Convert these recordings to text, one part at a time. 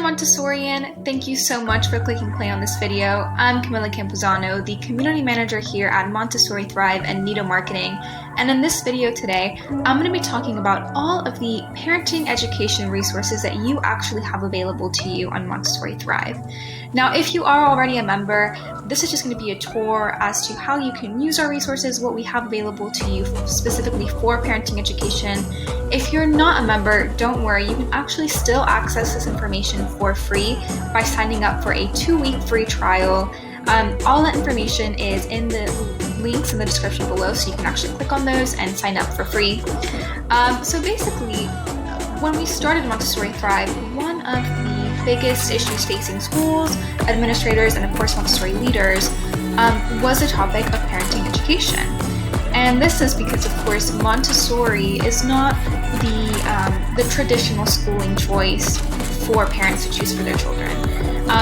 Montessorian, thank you so much for clicking play on this video. I'm Camilla Campuzano, the Community Manager here at Montessori Thrive and Nido Marketing, and in this video today, I'm going to be talking about all of the parenting education resources that you actually have available to you on Montessori Thrive. Now, if you are already a member, this is just going to be a tour as to how you can use our resources, what we have available to you specifically for parenting education. If you're not a member, don't worry, you can actually still access this information for free by signing up for a 2-week free trial. All that information is in the links in the description below, so you can actually click on those and sign up for free. So basically, when we started Montessori Thrive, one of the biggest issues facing schools, administrators, and of course Montessori leaders was the topic of parenting education. And this is because, of course, Montessori is not the traditional schooling choice for parents to choose for their children.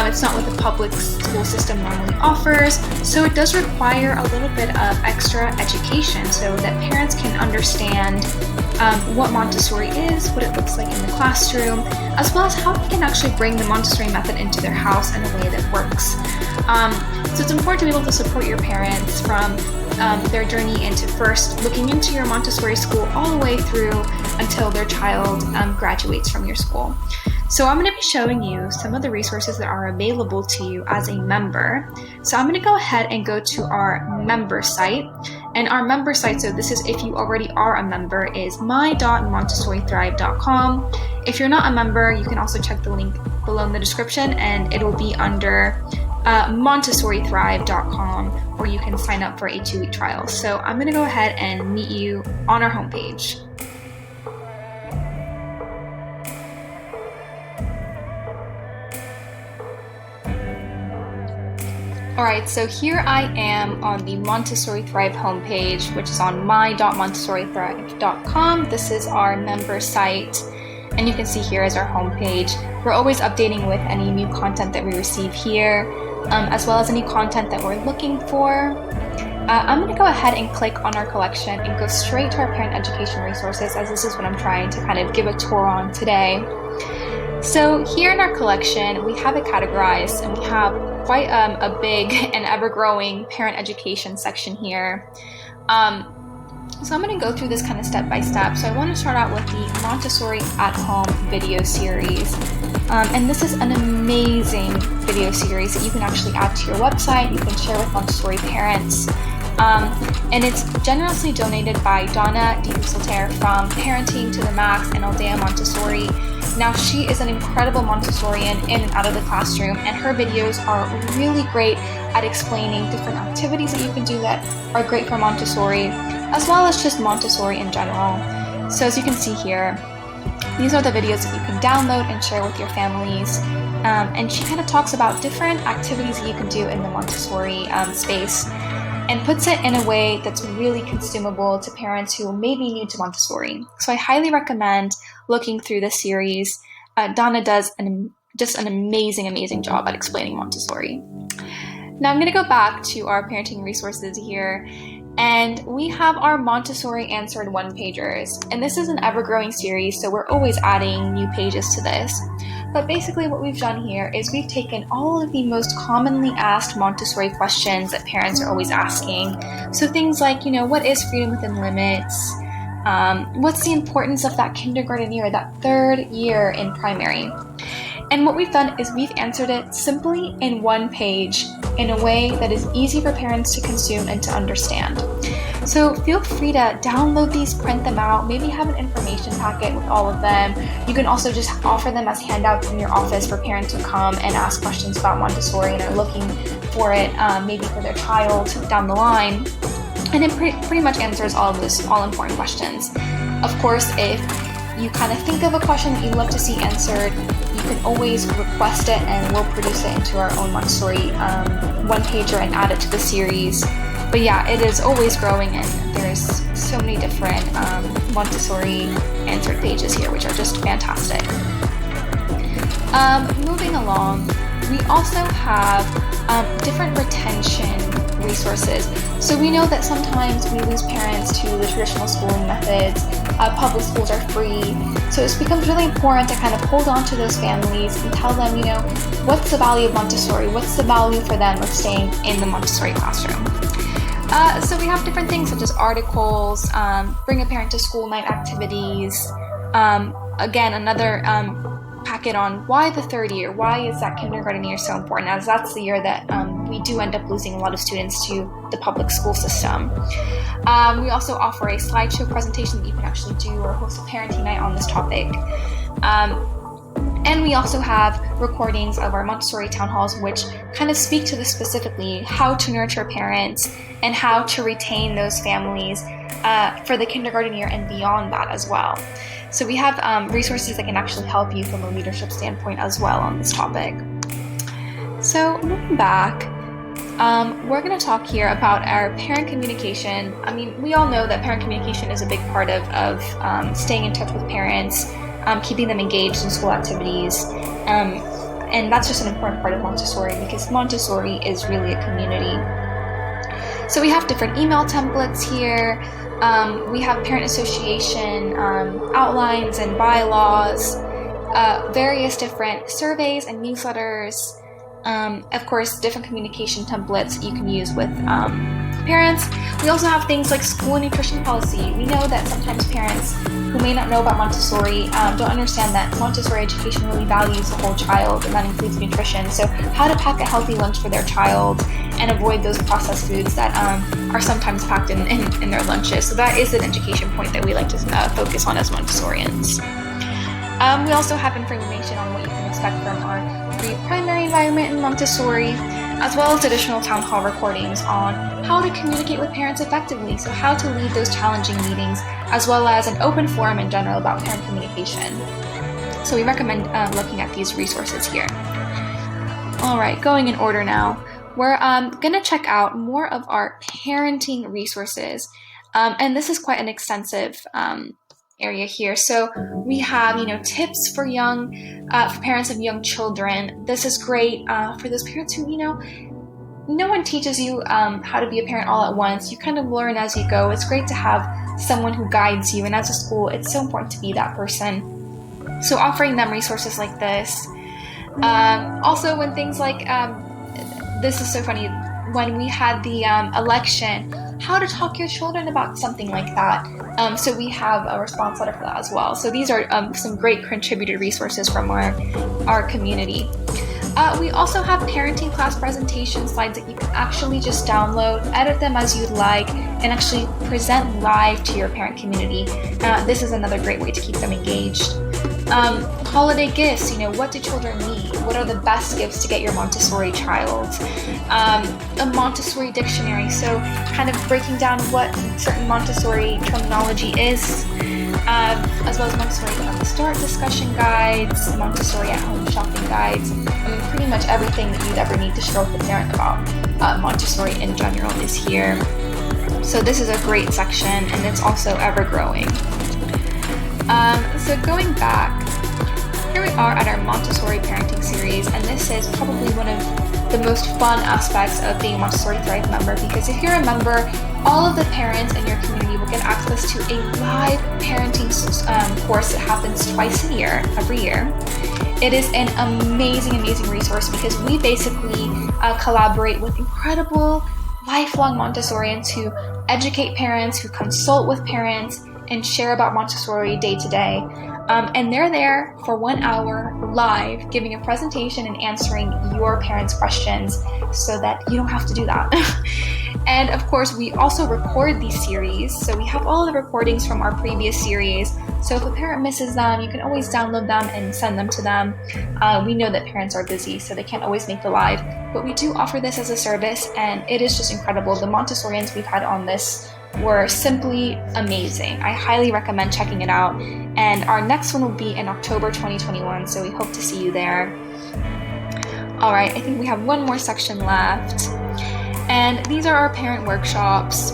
It's not what the public school system normally offers, so it does require a little bit of extra education so that parents can understand what Montessori is, what it looks like in the classroom, as well as how they can actually bring the Montessori method into their house in a way that works. So it's important to be able to support your parents from their journey into first looking into your Montessori school all the way through until their child graduates from your school. So I'm going to be showing you some of the resources that are available to you as a member. So I'm going to go ahead and go to our member site. And our member site, so this is if you already are a member, is my.montessorithrive.com. If you're not a member, you can also check the link below in the description, and it'll be under montessorithrive.com, or you can sign up for a 2-week trial. So I'm going to go ahead and meet you on our homepage. Alright, so here I am on the Montessori Thrive homepage, which is on my.montessorithrive.com. This is our member site, and you can see here is our homepage. We're always updating with any new content that we receive here, as well as any content that we're looking for. I'm going to go ahead and click on our collection and go straight to our parent education resources, as this is what I'm trying to kind of give a tour on today. So here in our collection, we have it categorized, and we have quite a big and ever-growing parent education section here. So I'm going to go through this kind of step by step. So I want to start out with the Montessori at Home video series. And this is an amazing video series that you can actually add to your website. You can share with Montessori parents. And it's generously donated by Donna DiSolter from Parenting to the Max and Aldea Montessori. Now, she is an incredible Montessorian in and out of the classroom, and her videos are really great at explaining different activities that you can do that are great for Montessori, as well as just Montessori in general. So as you can see here, these are the videos that you can download and share with your families. And she kind of talks about different activities that you can do in the Montessori space, and puts it in a way that's really consumable to parents who may be new to Montessori. So I highly recommend looking through this series. Donna does just an amazing job at explaining Montessori. Now I'm going to go back to our parenting resources here, and we have our Montessori Answered one-pagers. And this is an ever-growing series, so we're always adding new pages to this. But basically what we've done here is we've taken all of the most commonly asked Montessori questions that parents are always asking. So things like, what is freedom within limits? What's the importance of that kindergarten year, that 3rd year in primary? And what we've done is we've answered it simply in one page in a way that is easy for parents to consume and to understand. So feel free to download these, print them out, maybe have an information packet with all of them. You can also just offer them as handouts in your office for parents who come and ask questions about Montessori and are looking for it, maybe for their child down the line. And it pretty much answers all of those all-important questions. Of course, if you kind of think of a question that you'd love to see answered, you can always request it and we'll produce it into our own Montessori one-pager and add it to the series. But yeah, it is always growing, and there's so many different Montessori answered pages here, which are just fantastic. Moving along, we also have different retention resources. So we know that sometimes we lose parents to the traditional schooling methods. Public schools are free. So it becomes really important to kind of hold on to those families and tell them, what's the value of Montessori? What's the value for them of staying in the Montessori classroom? So we have different things such as articles, bring a parent to school night activities. Again, another packet on why the third year, why is that kindergarten year so important, as that's the year that we do end up losing a lot of students to the public school system. We also offer a slideshow presentation that you can actually do or host a parenting night on this topic. And we also have recordings of our Montessori town halls, which kind of speak to this specifically, how to nurture parents and how to retain those families for the kindergarten year and beyond that as well. So we have resources that can actually help you from a leadership standpoint as well on this topic. So moving back, we're going to talk here about our parent communication. I mean, we all know that parent communication is a big part of staying in touch with parents, keeping them engaged in school activities. And that's just an important part of Montessori because Montessori is really a community. So we have different email templates here. We have parent association outlines and bylaws, various different surveys and newsletters. Of course, different communication templates you can use with parents. We also have things like school nutrition policy. We know that sometimes parents who may not know about Montessori don't understand that Montessori education really values the whole child, and that includes nutrition. So how to pack a healthy lunch for their child and avoid those processed foods that are sometimes packed in their lunches. So that is an education point that we like to focus on as Montessorians. We also have information on what you can expect from our pre-primary environment in Montessori, as well as additional town hall recordings on how to communicate with parents effectively, so how to lead those challenging meetings, as well as an open forum in general about parent communication. So we recommend looking at these resources here. All right, going in order now. We're going to check out more of our parenting resources, and this is quite an extensive area here. So we have, tips for for parents of young children. This is great for those parents who, no one teaches you how to be a parent all at once. You kind of learn as you go. It's great to have someone who guides you, and as a school, it's so important to be that person. So offering them resources like this. Also, when things like this is so funny, when we had the election, how to talk to your children about something like that. So we have a response letter for that as well. So these are some great contributed resources from our community. We also have parenting class presentation slides that you can actually just download, edit them as you'd like, and actually present live to your parent community. This is another great way to keep them engaged. Holiday gifts, what do children need? What are the best gifts to get your Montessori child? A Montessori dictionary, so kind of breaking down what certain Montessori terminology is, as well as Montessori from the start discussion guides, Montessori at home shopping guides. I mean, pretty much everything that you'd ever need to share with a parent about Montessori in general is here. So this is a great section, and it's also ever growing. So going back, here we are at our Montessori parenting series, and this is probably one of the most fun aspects of being a Montessori Thrive member, because if you're a member, all of the parents in your community will get access to a live parenting course that happens twice a year, every year. It is an amazing resource because we basically collaborate with incredible lifelong Montessorians who educate parents, who consult with parents, and share about Montessori day to day. And they're there for 1 hour live, giving a presentation and answering your parents' questions so that you don't have to do that. And of course, we also record these series. So we have all the recordings from our previous series. So if a parent misses them, you can always download them and send them to them. We know that parents are busy, so they can't always make the live, but we do offer this as a service, and it is just incredible. The Montessorians we've had on this were simply amazing. I highly recommend checking it out. And our next one will be in October 2021, so we hope to see you there. All right, I think we have one more section left. And these are our parent workshops.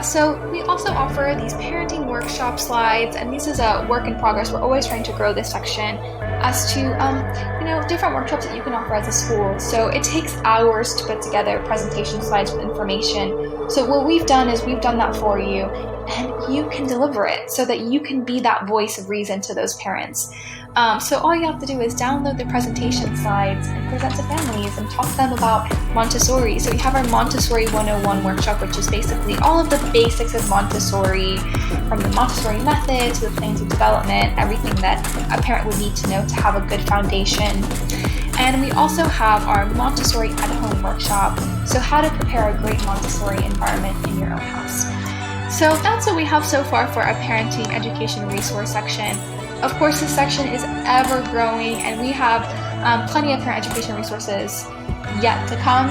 So we also offer these parenting workshop slides, and this is a work in progress. We're always trying to grow this section. as to different workshops that you can offer as a school. So it takes hours to put together presentation slides with information. So what we've done is we've done that for you, and you can deliver it so that you can be that voice of reason to those parents. So all you have to do is download the presentation slides and present to families and talk to them about Montessori. So we have our Montessori 101 workshop, which is basically all of the basics of Montessori, from the Montessori method to the plans of development, everything that a parent would need to know to have a good foundation. And we also have our Montessori at home workshop, so how to prepare a great Montessori environment in your own house. So that's what we have so far for our parenting education resource section. Of course, this section is ever growing, and we have plenty of parent education resources yet to come.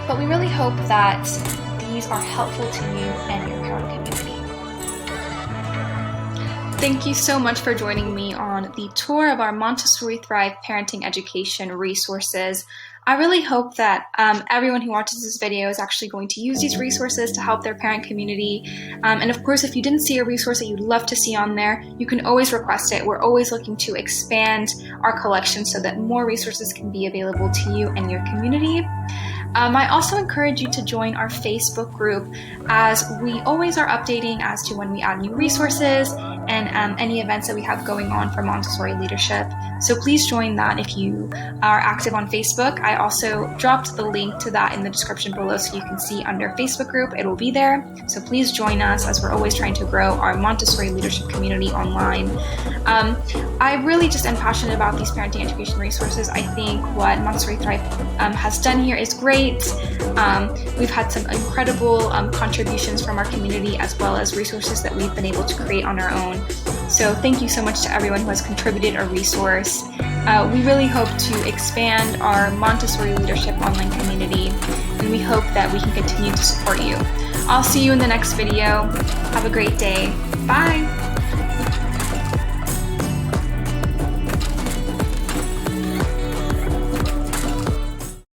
But we really hope that these are helpful to you and your parent community. Thank you so much for joining me on the tour of our Montessori Thrive parenting education resources. I really hope that everyone who watches this video is actually going to use these resources to help their parent community. And of course, if you didn't see a resource that you'd love to see on there, you can always request it. We're always looking to expand our collection so that more resources can be available to you and your community. I also encourage you to join our Facebook group, as we always are updating as to when we add new resources and any events that we have going on for Montessori leadership. So please join that if you are active on Facebook. I also dropped the link to that in the description below, so you can see under Facebook group, it will be there. So please join us, as we're always trying to grow our Montessori leadership community online. I really just am passionate about these parenting education resources. I think what Montessori Thrive has done here is great. We've had some incredible contributions from our community, as well as resources that we've been able to create on our own. So thank you so much to everyone who has contributed a resource. We really hope to expand our Montessori leadership online community, and we hope that we can continue to support you. I'll see you in the next video. Have a great day. Bye!